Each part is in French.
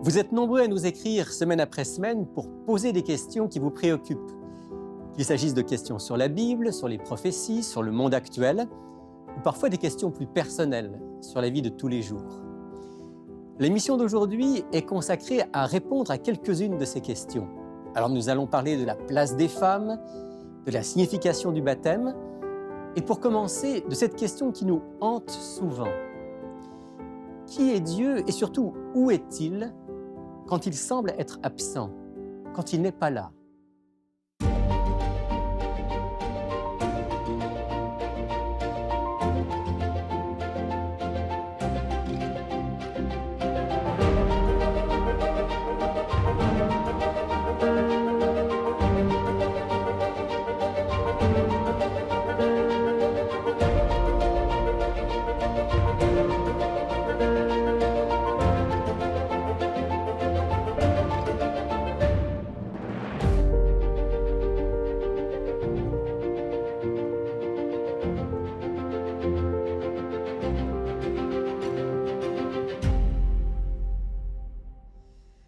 Vous êtes nombreux à nous écrire semaine après semaine pour poser des questions qui vous préoccupent. Qu'il s'agisse de questions sur la Bible, sur les prophéties, sur le monde actuel, ou parfois des questions plus personnelles sur la vie de tous les jours. L'émission d'aujourd'hui est consacrée à répondre à quelques-unes de ces questions. Alors nous allons parler de la place des femmes, de la signification du baptême, et pour commencer, de cette question qui nous hante souvent. Qui est Dieu et surtout où est-il quand il semble être absent, quand il n'est pas là?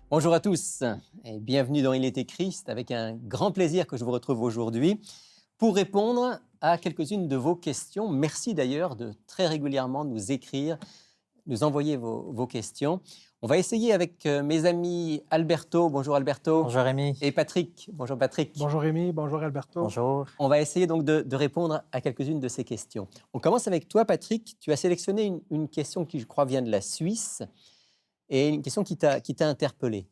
Bonjour à tous et bienvenue dans Il était Christ, avec un grand plaisir que je vous retrouve aujourd'hui pour répondre à quelques-unes de vos questions. Merci d'ailleurs de très régulièrement nous écrire, nous envoyer vos questions. On va essayer avec mes amis Alberto, bonjour Alberto. Bonjour Rémi. Et Patrick, bonjour Patrick. Bonjour Rémi, bonjour Alberto. Bonjour. On va essayer donc de répondre à quelques-unes de ces questions. On commence avec toi Patrick, tu as sélectionné une question qui je crois vient de la Suisse et une question qui t'a interpellé.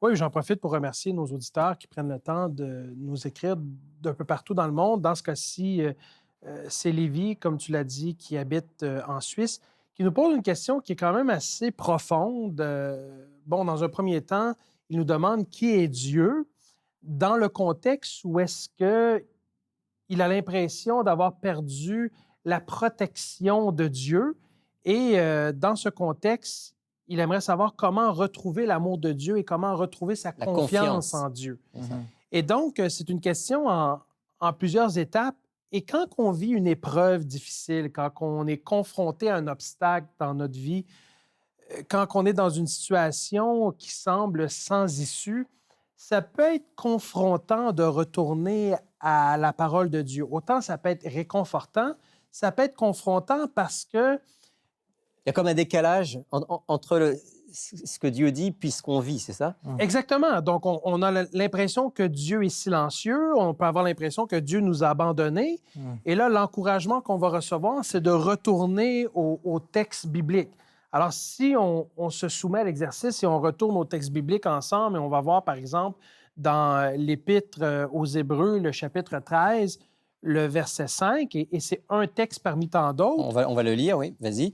Oui, j'en profite pour remercier nos auditeurs qui prennent le temps de nous écrire d'un peu partout dans le monde. Dans ce cas-ci, c'est Lévi, comme tu l'as dit, qui habite en Suisse, qui nous pose une question qui est quand même assez profonde. Bon, dans un premier temps, il nous demande qui est Dieu dans le contexte où est-ce qu'il a l'impression d'avoir perdu la protection de Dieu. Et dans ce contexte, il aimerait savoir comment retrouver l'amour de Dieu et comment retrouver sa confiance en Dieu. Et donc, c'est une question en plusieurs étapes. Et quand on vit une épreuve difficile, quand on est confronté à un obstacle dans notre vie, quand on est dans une situation qui semble sans issue, ça peut être confrontant de retourner à la parole de Dieu. Autant ça peut être réconfortant, ça peut être confrontant parce que il y a comme un décalage entre ce que Dieu dit puis ce qu'on vit, c'est ça? Exactement. Donc, on a l'impression que Dieu est silencieux. On peut avoir l'impression que Dieu nous a abandonnés. Et là, l'encouragement qu'on va recevoir, c'est de retourner au texte biblique. Alors, si on se soumet à l'exercice et on retourne au texte biblique ensemble, et on va voir, par exemple, dans l'Épître aux Hébreux, le chapitre 13, le verset 5, et c'est un texte parmi tant d'autres. On va le lire, oui. Vas-y.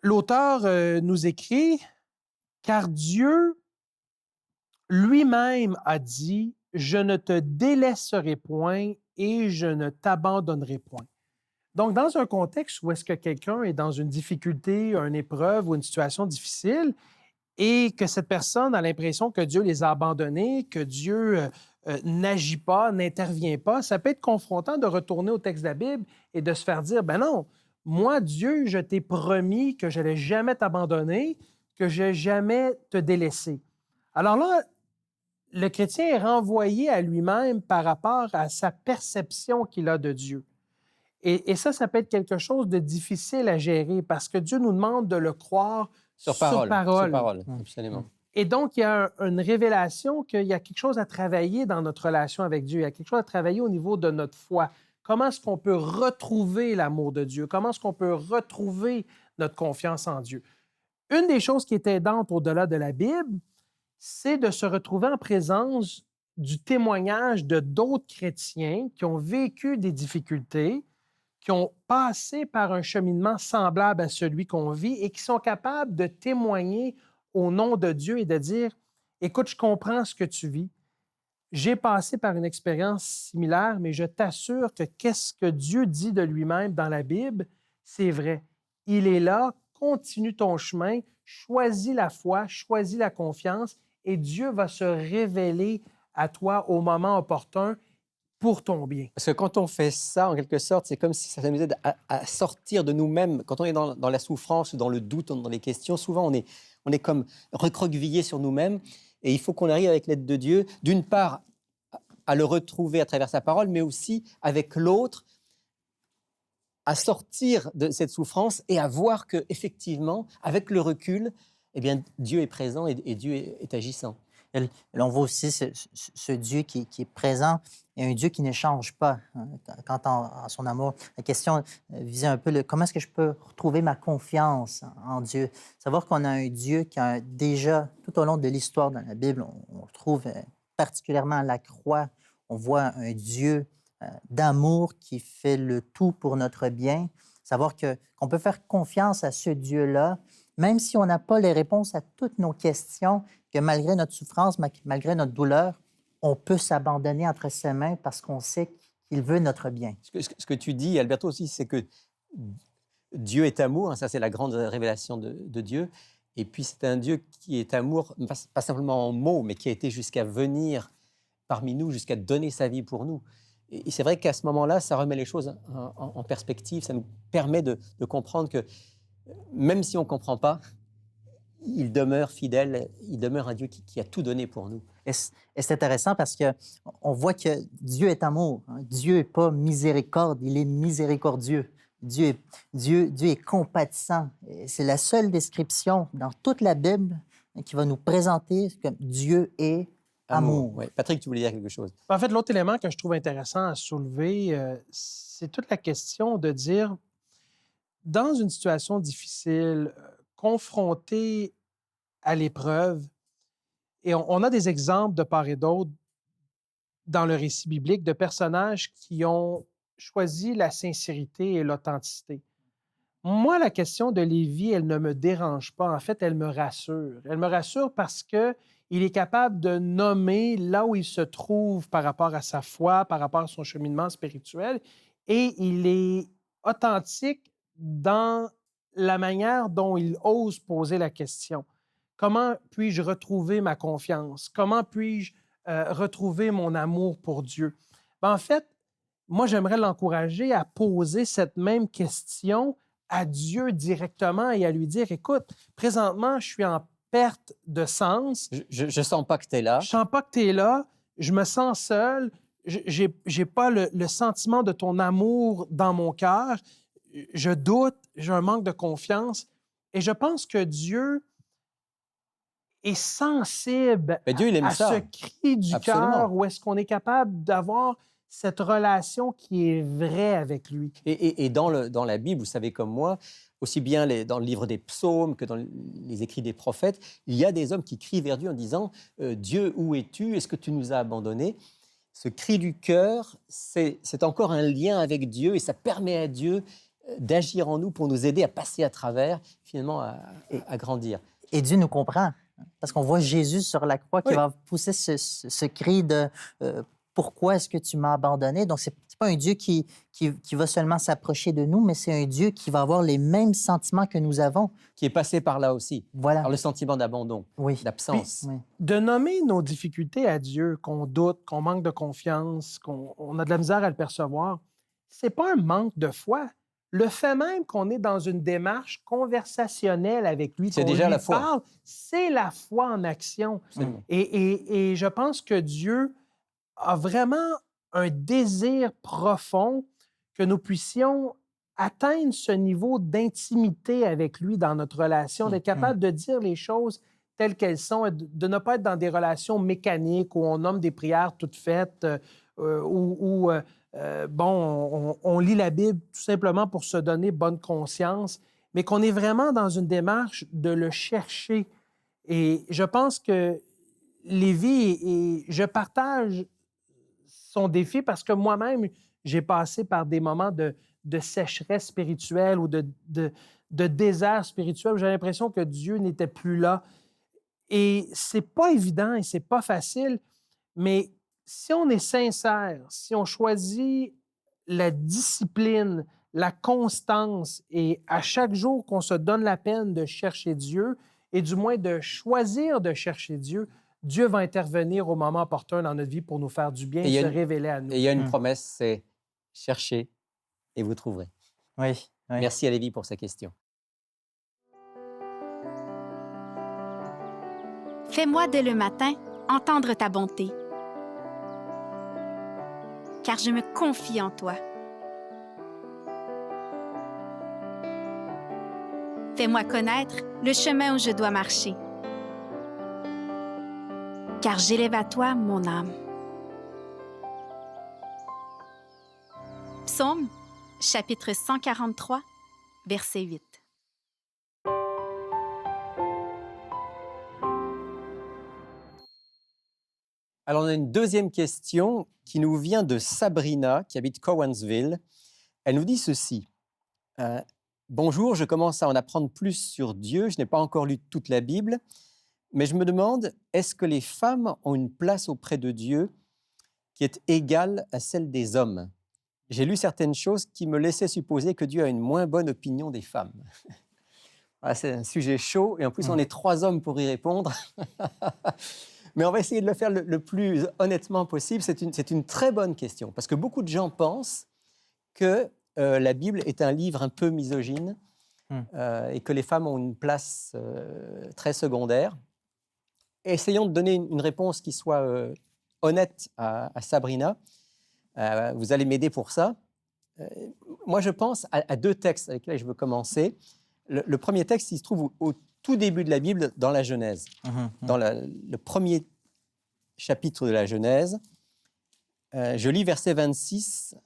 L'auteur nous écrit « Car Dieu lui-même a dit « Je ne te délaisserai point et je ne t'abandonnerai point. » Donc, dans un contexte où est-ce que quelqu'un est dans une difficulté, une épreuve ou une situation difficile et que cette personne a l'impression que Dieu les a abandonnés, que Dieu n'agit pas, n'intervient pas, ça peut être confrontant de retourner au texte de la Bible et de se faire dire « Ben non, moi, Dieu, je t'ai promis que je n'allais jamais t'abandonner, que je n'allais jamais te délaisser. » Alors là, le chrétien est renvoyé à lui-même par rapport à sa perception qu'il a de Dieu. Et ça peut être quelque chose de difficile à gérer parce que Dieu nous demande de le croire sur parole. Sur parole, absolument. Et donc, il y a une révélation qu'il y a quelque chose à travailler dans notre relation avec Dieu. Il y a quelque chose à travailler au niveau de notre foi. Comment est-ce qu'on peut retrouver l'amour de Dieu? Comment est-ce qu'on peut retrouver notre confiance en Dieu? Une des choses qui est aidante au-delà de la Bible, c'est de se retrouver en présence du témoignage de d'autres chrétiens qui ont vécu des difficultés, qui ont passé par un cheminement semblable à celui qu'on vit et qui sont capables de témoigner au nom de Dieu et de dire « Écoute, je comprends ce que tu vis. J'ai passé par une expérience similaire, mais je t'assure que qu'est-ce que Dieu dit de lui-même dans la Bible, c'est vrai. Il est là, continue ton chemin, choisis la foi, choisis la confiance et Dieu va se révéler à toi au moment opportun pour ton bien. Parce que quand on fait ça, en quelque sorte, c'est comme si ça nous aide à sortir de nous-mêmes. Quand on est dans la souffrance ou dans le doute, dans les questions, souvent on est comme recroquevillé sur nous-mêmes. Et il faut qu'on arrive avec l'aide de Dieu, d'une part, à le retrouver à travers sa parole, mais aussi avec l'autre, à sortir de cette souffrance et à voir que effectivement, avec le recul, eh bien, Dieu est présent et Dieu est agissant. Et on voit aussi ce Dieu qui est présent et un Dieu qui ne change pas hein, quant à son amour. La question visait un peu comment est-ce que je peux retrouver ma confiance en Dieu. Savoir qu'on a un Dieu qui a déjà, tout au long de l'histoire dans la Bible, on retrouve particulièrement à la croix, on voit un Dieu d'amour qui fait le tout pour notre bien. Savoir qu'on peut faire confiance à ce Dieu-là, même si on n'a pas les réponses à toutes nos questions, que malgré notre souffrance, malgré notre douleur, on peut s'abandonner entre ses mains parce qu'on sait qu'il veut notre bien. Ce que tu dis, Alberto, aussi, c'est que Dieu est amour, hein, ça c'est la grande révélation de Dieu. Et puis c'est un Dieu qui est amour, pas simplement en mots, mais qui a été jusqu'à venir parmi nous, jusqu'à donner sa vie pour nous. Et c'est vrai qu'à ce moment-là, ça remet les choses en perspective, ça nous permet de comprendre que même si on ne comprend pas, il demeure fidèle, il demeure un Dieu qui a tout donné pour nous. Et c'est intéressant parce qu'on voit que Dieu est amour. Hein. Dieu n'est pas miséricorde, il est miséricordieux. Dieu est compatissant. Et c'est la seule description dans toute la Bible qui va nous présenter comme Dieu est amour. Ouais. Patrick, tu voulais dire quelque chose? En fait, l'autre élément que je trouve intéressant à soulever, c'est toute la question de dire, dans une situation difficile, confronté à l'épreuve, et on a des exemples de part et d'autre dans le récit biblique de personnages qui ont choisi la sincérité et l'authenticité. Moi, la question de Lévi, elle ne me dérange pas. En fait, elle me rassure. Elle me rassure parce qu'il est capable de nommer là où il se trouve par rapport à sa foi, par rapport à son cheminement spirituel, et il est authentique dans la manière dont il ose poser la question. Comment puis-je retrouver ma confiance? Comment puis-je retrouver mon amour pour Dieu? Ben, en fait, moi, j'aimerais l'encourager à poser cette même question à Dieu directement et à lui dire, écoute, présentement, je suis en perte de sens. Je sens pas que tu es là. Je sens pas que tu es là. Je me sens seul. J'ai pas le sentiment de ton amour dans mon cœur. Je doute. J'ai un manque de confiance. Et je pense que Dieu est sensible Mais Dieu, il aime à ça. ce cri du Absolument. cœur où est-ce qu'on est capable d'avoir cette relation qui est vraie avec lui. Et dans la Bible, vous savez comme moi, aussi bien dans le livre des psaumes que dans les écrits des prophètes, il y a des hommes qui crient vers Dieu en disant Dieu, où es-tu? Est-ce que tu nous as abandonnés? Ce cri du cœur, c'est encore un lien avec Dieu et ça permet à Dieu d'agir en nous pour nous aider à passer à travers, finalement, à grandir. Et Dieu nous comprend. Parce qu'on voit Jésus sur la croix qui va pousser ce cri de pourquoi est-ce que tu m'as abandonné? Donc, ce n'est pas un Dieu qui va seulement s'approcher de nous, mais c'est un Dieu qui va avoir les mêmes sentiments que nous avons. Qui est passé par là aussi, voilà. par le sentiment d'abandon, d'absence. Puis, de nommer nos difficultés à Dieu, qu'on doute, qu'on manque de confiance, qu'on a de la misère à le percevoir, ce n'est pas un manque de foi. Le fait même qu'on est dans une démarche conversationnelle avec lui, c'est qu'on déjà lui la foi. parle, c'est la foi en action. Et je pense que Dieu a vraiment un désir profond que nous puissions atteindre ce niveau d'intimité avec lui dans notre relation, d'être capable de dire les choses telles qu'elles sont, de ne pas être dans des relations mécaniques où on nomme des prières toutes faites, on lit la Bible tout simplement pour se donner bonne conscience, mais qu'on est vraiment dans une démarche de le chercher. Et je pense que Lévi, et je partage son défi parce que moi-même, j'ai passé par des moments de sécheresse spirituelle ou de désert spirituel où j'ai l'impression que Dieu n'était plus là. Et c'est pas évident et c'est pas facile, mais si on est sincère, si on choisit la discipline, la constance et à chaque jour qu'on se donne la peine de chercher Dieu et du moins de choisir de chercher Dieu, Dieu va intervenir au moment opportun dans notre vie pour nous faire du bien Et il et y a se une- révéler à nous. Et il y a une Mm. promesse, c'est chercher et vous trouverez. Oui, oui. Merci à Lévi pour sa question. Fais-moi dès le matin entendre ta bonté, car je me confie en toi. Fais-moi connaître le chemin où je dois marcher, car j'élève à toi mon âme. Psaume, chapitre 143, verset 8. Alors, on a une deuxième question qui nous vient de Sabrina, qui habite Cowansville. Elle nous dit ceci. Bonjour, je commence à en apprendre plus sur Dieu. Je n'ai pas encore lu toute la Bible, mais je me demande, est-ce que les femmes ont une place auprès de Dieu qui est égale à celle des hommes? J'ai lu certaines choses qui me laissaient supposer que Dieu a une moins bonne opinion des femmes. Voilà, c'est un sujet chaud, et en plus, on est 3 hommes pour y répondre. Mais on va essayer de le faire le plus honnêtement possible. C'est une très bonne question, parce que beaucoup de gens pensent que la Bible est un livre un peu misogyne et que les femmes ont une place très secondaire. Essayons de donner une réponse qui soit honnête à Sabrina. Vous allez m'aider pour ça. Moi, je pense à 2 textes avec lesquels je veux commencer. Le premier texte, il se trouve au tout début de la Bible, dans la Genèse. Dans le premier chapitre de la Genèse, je lis verset 26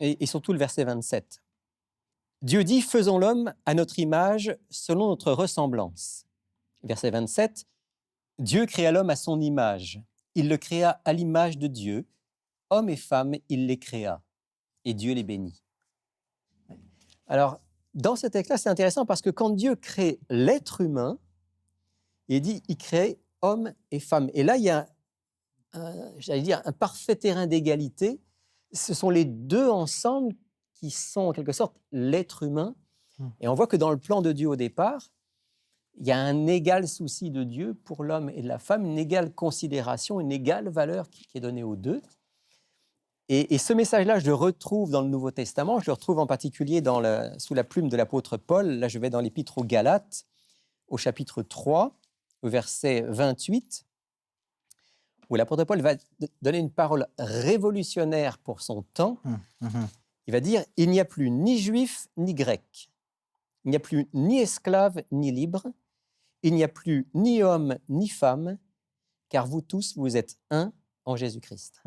et surtout le verset 27. Dieu dit, faisons l'homme à notre image, selon notre ressemblance. Verset 27, Dieu créa l'homme à son image. Il le créa à l'image de Dieu. Hommes et femmes, il les créa. Et Dieu les bénit. Alors, dans ce texte-là, c'est intéressant parce que quand Dieu crée l'être humain, il dit, il crée hommes et femmes. Et là, il y a, un parfait terrain d'égalité. Ce sont les deux ensemble qui sont en quelque sorte l'être humain. Et on voit que dans le plan de Dieu au départ, il y a un égal souci de Dieu pour l'homme et la femme, une égale considération, une égale valeur qui est donnée aux deux. Et ce message-là, je le retrouve dans le Nouveau Testament. Je le retrouve en particulier sous la plume de l'apôtre Paul. Là, je vais dans l'Épître aux Galates, au chapitre 3, au verset 28, où l'apôtre Paul va donner une parole révolutionnaire pour son temps. Il va dire « Il n'y a plus ni juif ni grec. Il n'y a plus ni esclave ni libre. Il n'y a plus ni homme ni femme, car vous tous, vous êtes un en Jésus-Christ. »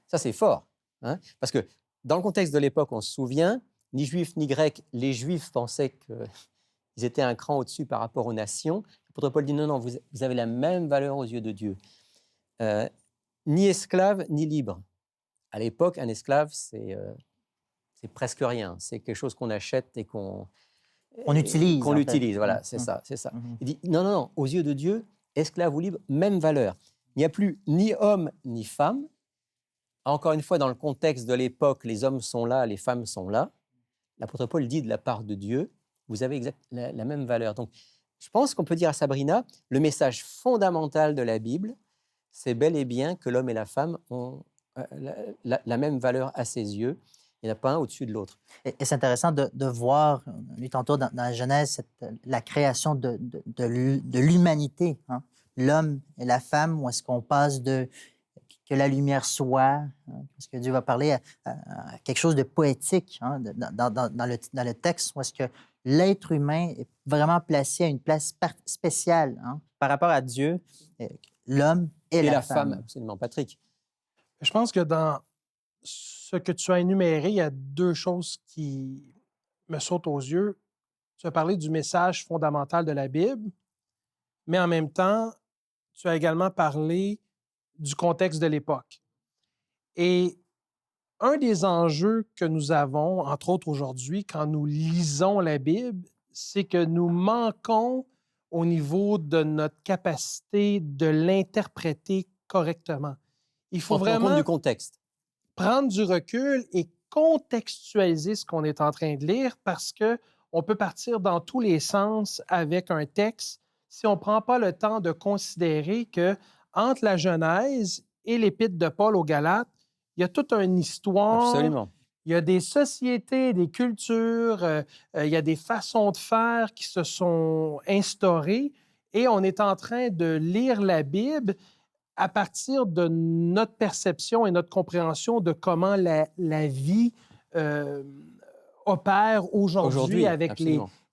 Ça, c'est fort, hein, parce que dans le contexte de l'époque, on se souvient, ni juifs ni grecs, les juifs pensaient qu'ils étaient un cran au-dessus par rapport aux nations. L'apôtre Paul dit non, vous avez la même valeur aux yeux de Dieu. Ni esclave ni libre. À l'époque, un esclave, c'est presque rien. C'est quelque chose qu'on achète et qu'on utilise. Qu'on l'utilise, voilà, c'est ça, c'est ça. Il dit non, aux yeux de Dieu, esclave ou libre, même valeur. Il n'y a plus ni homme ni femme. Encore une fois, dans le contexte de l'époque, les hommes sont là, les femmes sont là. L'apôtre Paul dit de la part de Dieu, vous avez la même valeur. Donc, je pense qu'on peut dire à Sabrina, le message fondamental de la Bible, c'est bel et bien que l'homme et la femme ont la même valeur à ses yeux. Il n'y en a pas un au-dessus de l'autre. Et c'est intéressant de voir, lui tantôt dans la Genèse, la création de l'humanité, hein? L'homme et la femme, où est-ce qu'on passe de que la lumière soit, hein, parce que Dieu va parler à quelque chose de poétique, hein, dans le texte, où est-ce que l'être humain est vraiment placé à une place spéciale, hein, par rapport à Dieu, l'homme et la femme. Absolument, Patrick. Je pense que dans ce que tu as énuméré, il y a 2 choses qui me sautent aux yeux. Tu as parlé du message fondamental de la Bible, mais en même temps, tu as également parlé du contexte de l'époque. Et un des enjeux que nous avons, entre autres aujourd'hui, quand nous lisons la Bible, c'est que nous manquons au niveau de notre capacité de l'interpréter correctement. Il faut vraiment compte du contexte. Prendre du recul et contextualiser ce qu'on est en train de lire parce qu'on peut partir dans tous les sens avec un texte si on ne prend pas le temps de considérer que entre la Genèse et l'Épître de Paul aux Galates, il y a toute une histoire. Absolument. Il y a des sociétés, des cultures, il y a des façons de faire qui se sont instaurées et on est en train de lire la Bible à partir de notre perception et notre compréhension de comment la vie opère aujourd'hui avec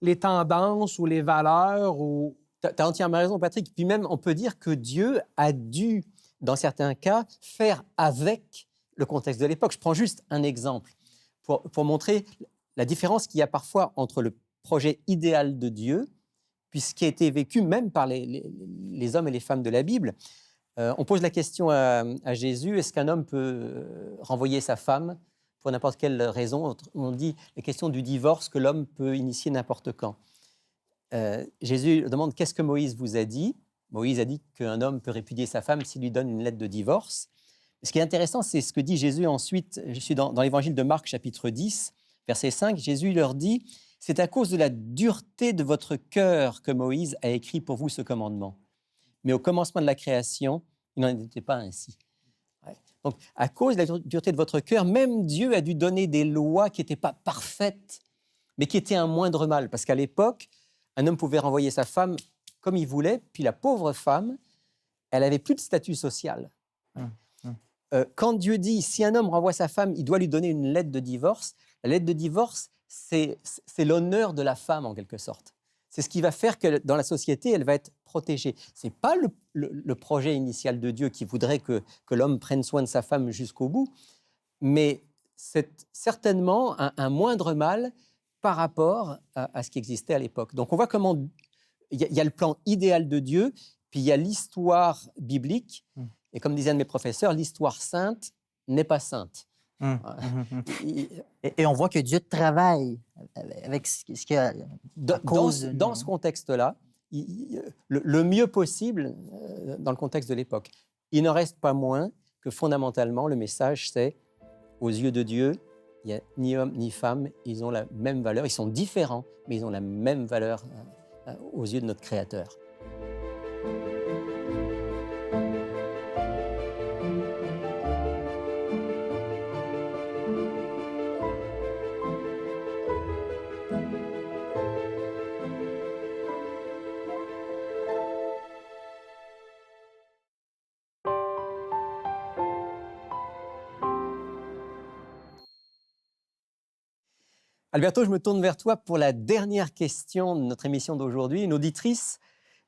les tendances ou les valeurs. Ou... Tu as entièrement raison, Patrick. Puis même, on peut dire que Dieu a dû, dans certains cas, faire avec le contexte de l'époque. Je prends juste un exemple pour montrer la différence qu'il y a parfois entre le projet idéal de Dieu, puis ce qui a été vécu même par les hommes et les femmes de la Bible. On pose la question à Jésus, est-ce qu'un homme peut renvoyer sa femme pour n'importe quelle raison? On dit la question du divorce que l'homme peut initier n'importe quand. Jésus demande, qu'est-ce que Moïse vous a dit? Moïse a dit qu'un homme peut répudier sa femme s'il lui donne une lettre de divorce. Ce qui est intéressant, c'est ce que dit Jésus ensuite. Je suis dans l'évangile de Marc, chapitre 10, verset 5. Jésus leur dit, « C'est à cause de la dureté de votre cœur que Moïse a écrit pour vous ce commandement. Mais au commencement de la création, il n'en était pas ainsi. » Ouais. Donc, à cause de la dureté de votre cœur, même Dieu a dû donner des lois qui n'étaient pas parfaites, mais qui étaient un moindre mal. Parce qu'à l'époque, un homme pouvait renvoyer sa femme comme il voulait, puis la pauvre femme, elle n'avait plus de statut social. Quand Dieu dit, si un homme renvoie sa femme, il doit lui donner une lettre de divorce, la lettre de divorce, c'est l'honneur de la femme en quelque sorte. C'est ce qui va faire que dans la société, elle va être protégée. Ce n'est pas le projet initial de Dieu qui voudrait que l'homme prenne soin de sa femme jusqu'au bout, mais c'est certainement un moindre mal par rapport à ce qui existait à l'époque. Donc on voit comment il y a le plan idéal de Dieu, puis il y a l'histoire biblique. Et comme disait un de mes professeurs, l'histoire sainte n'est pas sainte. Et on voit que Dieu travaille avec ce qu'il y a à cause dans ce contexte-là, le mieux possible dans le contexte de l'époque. Il n'en reste pas moins que fondamentalement, le message, c'est aux yeux de Dieu, il n'y a ni homme ni femme, ils ont la même valeur. Ils sont différents, mais ils ont la même valeur aux yeux de notre Créateur. Alberto, je me tourne vers toi pour la dernière question de notre émission d'aujourd'hui. Une auditrice,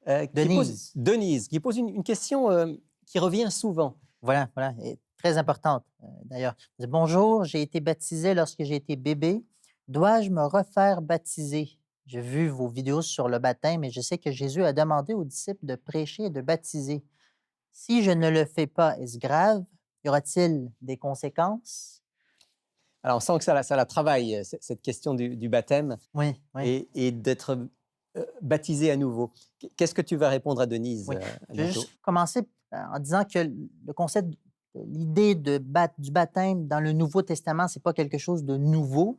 Denise, qui pose une question qui revient souvent. Voilà, et très importante d'ailleurs. Elle dit, bonjour, j'ai été baptisée lorsque j'ai été bébé. Dois-je me refaire baptiser? J'ai vu vos vidéos sur le baptême et je sais que Jésus a demandé aux disciples de prêcher et de baptiser. Si je ne le fais pas, est-ce grave? Y aura-t-il des conséquences? Alors, on sent que ça la travaille, cette question du baptême et d'être baptisé à nouveau. Qu'est-ce que tu vas répondre à Denise? Je vais juste commencer en disant que le concept, l'idée du baptême dans le Nouveau Testament, ce n'est pas quelque chose de nouveau.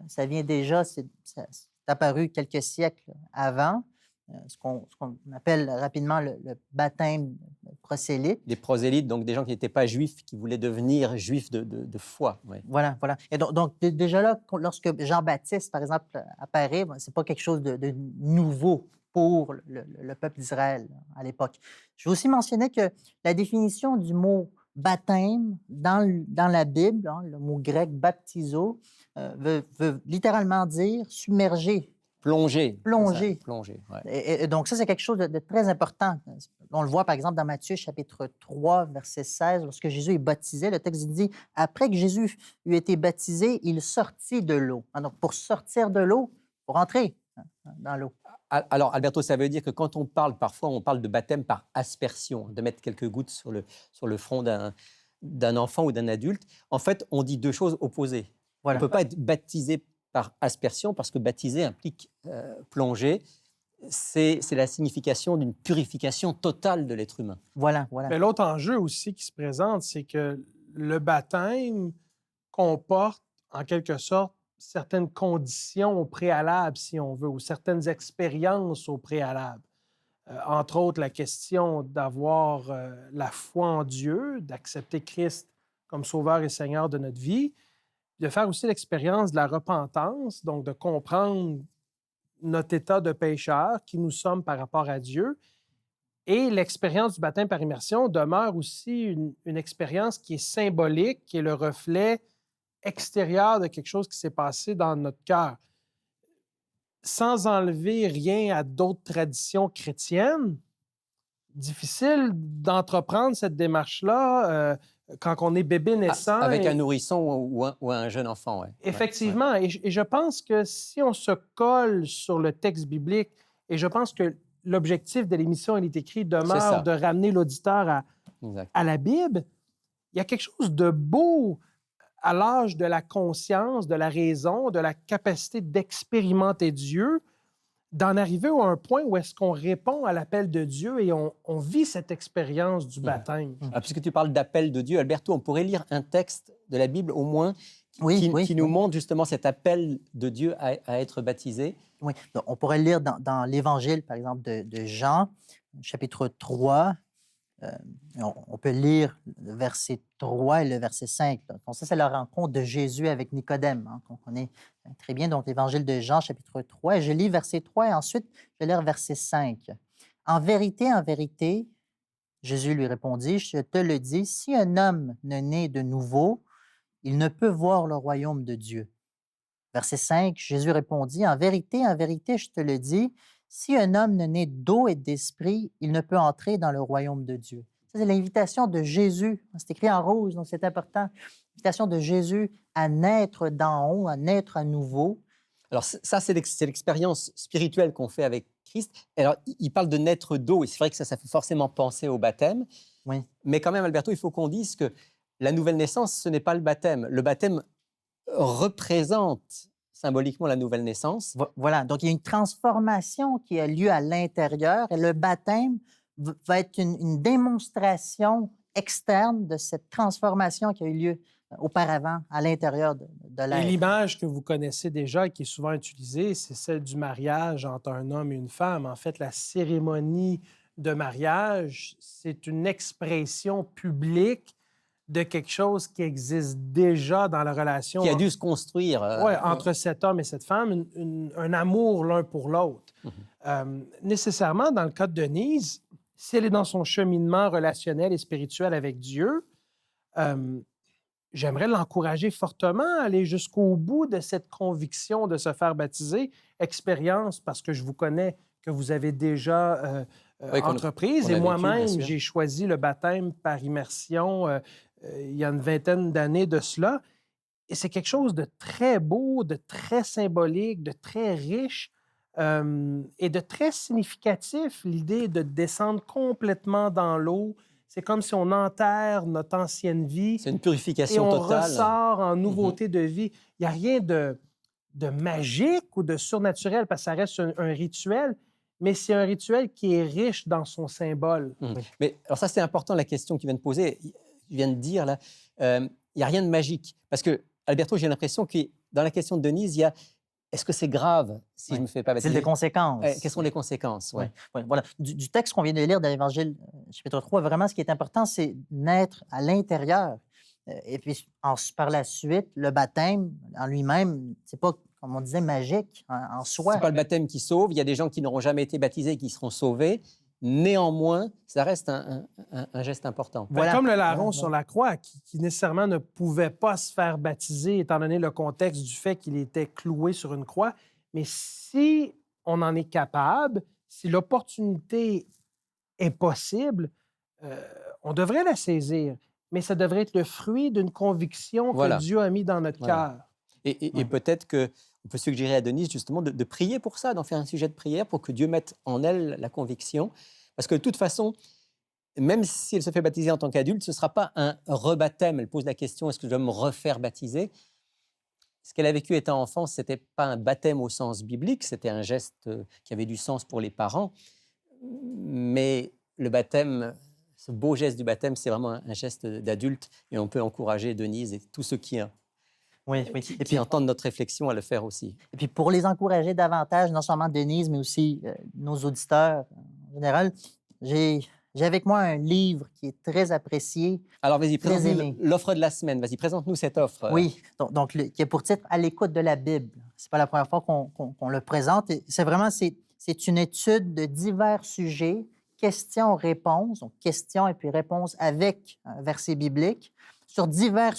Ça vient déjà, c'est apparu quelques siècles avant. Ce qu'on appelle rapidement le baptême prosélyte. Les prosélytes, donc des gens qui n'étaient pas juifs, qui voulaient devenir juifs de foi. Ouais. Voilà. Et donc, déjà là, lorsque Jean-Baptiste, par exemple, apparaît, ce n'est pas quelque chose de nouveau pour le peuple d'Israël à l'époque. Je vais aussi mentionner que la définition du mot baptême dans la Bible, le mot grec baptizo, veut littéralement dire submerger. Plonger. Ouais. Et donc, ça, c'est quelque chose de très important. On le voit, par exemple, dans Matthieu, chapitre 3, verset 16, lorsque Jésus est baptisé, le texte dit « Après que Jésus eut été baptisé, il sortit de l'eau. » Donc, pour sortir de l'eau, pour rentrer dans l'eau. Alors, Alberto, ça veut dire que quand on parle, parfois, on parle de baptême par aspersion, de mettre quelques gouttes sur le front d'un enfant ou d'un adulte. En fait, on dit deux choses opposées. Voilà. On ne peut pas être baptisé par aspersion, parce que baptiser implique plonger. C'est la signification d'une purification totale de l'être humain. Voilà. Mais l'autre enjeu aussi qui se présente, c'est que le baptême comporte, en quelque sorte, certaines conditions au préalable, si on veut, ou certaines expériences au préalable. Entre autres, la question d'avoir la foi en Dieu, d'accepter Christ comme Sauveur et Seigneur de notre vie, de faire aussi l'expérience de la repentance, donc de comprendre notre état de pécheur, qui nous sommes par rapport à Dieu. Et l'expérience du baptême par immersion demeure aussi une expérience qui est symbolique, qui est le reflet extérieur de quelque chose qui s'est passé dans notre cœur. Sans enlever rien à d'autres traditions chrétiennes, difficile d'entreprendre cette démarche-là quand on est bébé naissant. Avec un nourrisson ou un jeune enfant, oui. Effectivement. Ouais. Et je pense que si on se colle sur le texte biblique, et je pense que l'objectif de l'émission, il est écrit, demeure de ramener l'auditeur à la Bible, il y a quelque chose de beau à l'âge de la conscience, de la raison, de la capacité d'expérimenter Dieu, d'en arriver à un point où est-ce qu'on répond à l'appel de Dieu et on vit cette expérience du baptême. Puisque tu parles d'appel de Dieu, Alberto, on pourrait lire un texte de la Bible au moins qui nous montre justement cet appel de Dieu à être baptisé. Oui, donc, on pourrait le lire dans l'Évangile, par exemple, de Jean, chapitre 3. On peut lire le verset 3 et le verset 5. Donc, ça, c'est la rencontre de Jésus avec Nicodème, qu'on connaît très bien. Donc, l'Évangile de Jean, chapitre 3. Et je lis verset 3 et ensuite, je vais lire verset 5. En vérité, Jésus lui répondit, je te le dis, si un homme ne naît de nouveau, il ne peut voir le royaume de Dieu. Verset 5, Jésus répondit, en vérité, je te le dis, si un homme ne naît d'eau et d'esprit, il ne peut entrer dans le royaume de Dieu. Ça, c'est l'invitation de Jésus. C'est écrit en rouge, donc c'est important. L'invitation de Jésus à naître d'en haut, à naître à nouveau. Alors ça, c'est l'expérience spirituelle qu'on fait avec Christ. Alors, il parle de naître d'eau, et c'est vrai que ça fait forcément penser au baptême. Oui. Mais quand même, Alberto, il faut qu'on dise que la nouvelle naissance, ce n'est pas le baptême. Le baptême représente symboliquement la nouvelle naissance. Voilà, donc il y a une transformation qui a lieu à l'intérieur et le baptême va être une démonstration externe de cette transformation qui a eu lieu auparavant à l'intérieur de l'être. Et l'image que vous connaissez déjà et qui est souvent utilisée, c'est celle du mariage entre un homme et une femme. En fait, la cérémonie de mariage, c'est une expression publique de quelque chose qui existe déjà dans la relation. Qui a dû se construire. Entre cet homme et cette femme, un amour l'un pour l'autre. Nécessairement, dans le cas de Denise, si elle est dans son cheminement relationnel et spirituel avec Dieu, j'aimerais l'encourager fortement à aller jusqu'au bout de cette conviction de se faire baptiser. Expérience, parce que je vous connais, que vous avez déjà entreprise. Et moi-même, j'ai choisi le baptême par immersion il y a une vingtaine d'années de cela. Et c'est quelque chose de très beau, de très symbolique, de très riche et de très significatif, l'idée de descendre complètement dans l'eau. C'est comme si on enterre notre ancienne vie. C'est une purification totale. Et on ressort en nouveauté de vie. Il n'y a rien de magique ou de surnaturel, parce que ça reste un rituel, mais c'est un rituel qui est riche dans son symbole. Mais alors ça, c'est important, la question qu'il vient de poser. Il vient de dire, là, il n'y a rien de magique. Parce que, Alberto, j'ai l'impression que dans la question de Denise, il y a est-ce que c'est grave si je ne me fais pas baptiser? C'est des conséquences. Quelles sont les conséquences? Voilà. Du texte qu'on vient de lire dans l'Évangile, chapitre 3, vraiment, ce qui est important, c'est naître à l'intérieur. Et puis, par la suite, le baptême en lui-même, c'est pas, comme on disait, magique en soi. C'est pas le baptême qui sauve. Il y a des gens qui n'auront jamais été baptisés et qui seront sauvés. Néanmoins, ça reste un geste important. Voilà. Comme le larron sur la croix, qui nécessairement ne pouvait pas se faire baptiser, étant donné le contexte du fait qu'il était cloué sur une croix. Mais si on en est capable, si l'opportunité est possible, on devrait la saisir. Mais ça devrait être le fruit d'une conviction que Dieu a mis dans notre cœur. Et peut-être qu'on peut suggérer à Denise, justement, de prier pour ça, d'en faire un sujet de prière pour que Dieu mette en elle la conviction. Parce que de toute façon, même si elle se fait baptiser en tant qu'adulte, ce ne sera pas un rebaptême. Elle pose la question, est-ce que je dois me refaire baptiser? Ce qu'elle a vécu étant enfant, ce n'était pas un baptême au sens biblique, c'était un geste qui avait du sens pour les parents. Mais le baptême, ce beau geste du baptême, c'est vraiment un geste d'adulte. Et on peut encourager Denise et tous ceux qui et puis entendre notre réflexion à le faire aussi. Et puis pour les encourager davantage, non seulement Denise, mais aussi nos auditeurs en général, j'ai avec moi un livre qui est très apprécié, Alors, vas-y, très présente-nous aimé. l'offre de la semaine. Vas-y, présente-nous cette offre. Oui, qui a pour titre « À l'écoute de la Bible ». C'est pas la première fois qu'on le présente. Et c'est vraiment, c'est une étude de divers sujets, questions-réponses, donc questions et puis réponses avec un verset biblique, sur divers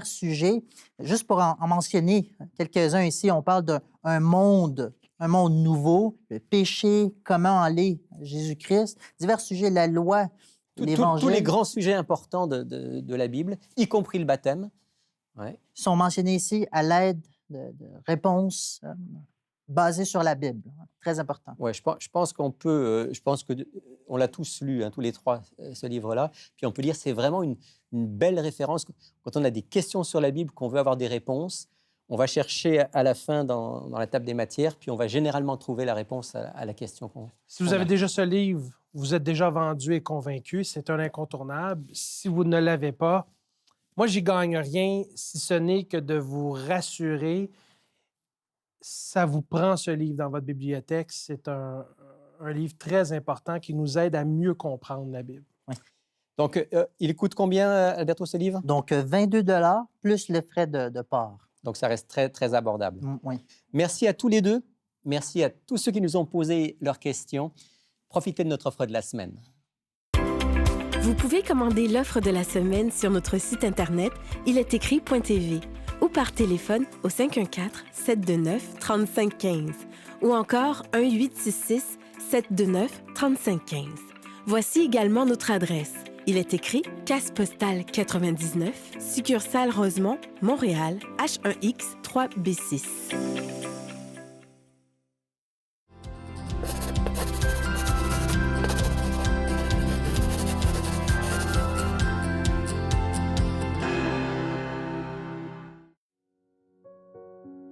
sujets. Juste pour en mentionner quelques-uns ici, on parle d'un monde nouveau, le péché, comment aller à Jésus-Christ, divers sujets, la loi, Tous l'Évangile. les grands sujets importants de la Bible, y compris le baptême. Ouais. Sont mentionnés ici à l'aide de réponses basées sur la Bible. Très important. Ouais, je pense qu'on peut, je pense que on l'a tous lu, hein, tous les trois, ce livre-là. Puis on peut dire c'est vraiment une belle référence. Quand on a des questions sur la Bible, qu'on veut avoir des réponses, on va chercher à la fin dans la table des matières, puis on va généralement trouver la réponse à la question qu'on Si vous avez déjà ce livre, vous êtes déjà vendu et convaincu, c'est un incontournable. Si vous ne l'avez pas, moi, j'y gagne rien, si ce n'est que de vous rassurer. Ça vous prend ce livre dans votre bibliothèque. C'est un livre très important qui nous aide à mieux comprendre la Bible. Oui. Donc, il coûte combien, Alberto, ce livre? Donc, 22 plus le frais de port. Donc, ça reste très, très abordable. Oui. Merci à tous les deux. Merci à tous ceux qui nous ont posé leurs questions. Profitez de notre offre de la semaine. Vous pouvez commander l'offre de la semaine sur notre site Internet ilestécrit.tv ou par téléphone au 514-729-3515 ou encore 1-866-729-3515. Voici également notre adresse. Il est écrit Casse postale 99, succursale Rosemont, Montréal, H1X 3B6.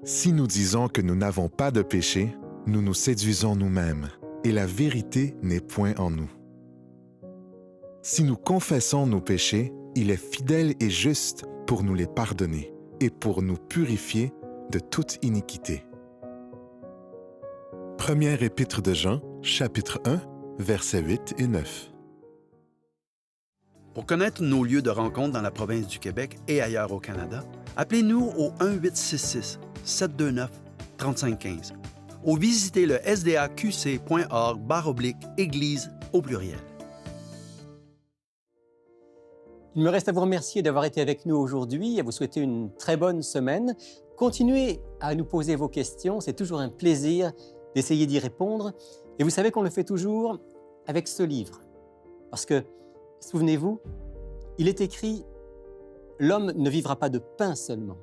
Si nous disons que nous n'avons pas de péché, nous nous séduisons nous-mêmes, et la vérité n'est point en nous. Si nous confessons nos péchés, il est fidèle et juste pour nous les pardonner et pour nous purifier de toute iniquité. Première épître de Jean, chapitre 1, versets 8 et 9. Pour connaître nos lieux de rencontre dans la province du Québec et ailleurs au Canada, appelez-nous au 1-866-729-3515 ou visitez le sdaqc.org/église au pluriel. Il me reste à vous remercier d'avoir été avec nous aujourd'hui et à vous souhaiter une très bonne semaine. Continuez à nous poser vos questions, c'est toujours un plaisir d'essayer d'y répondre. Et vous savez qu'on le fait toujours avec ce livre. Parce que, souvenez-vous, il est écrit « L'homme ne vivra pas de pain seulement,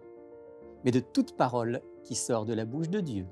mais de toute parole qui sort de la bouche de Dieu ».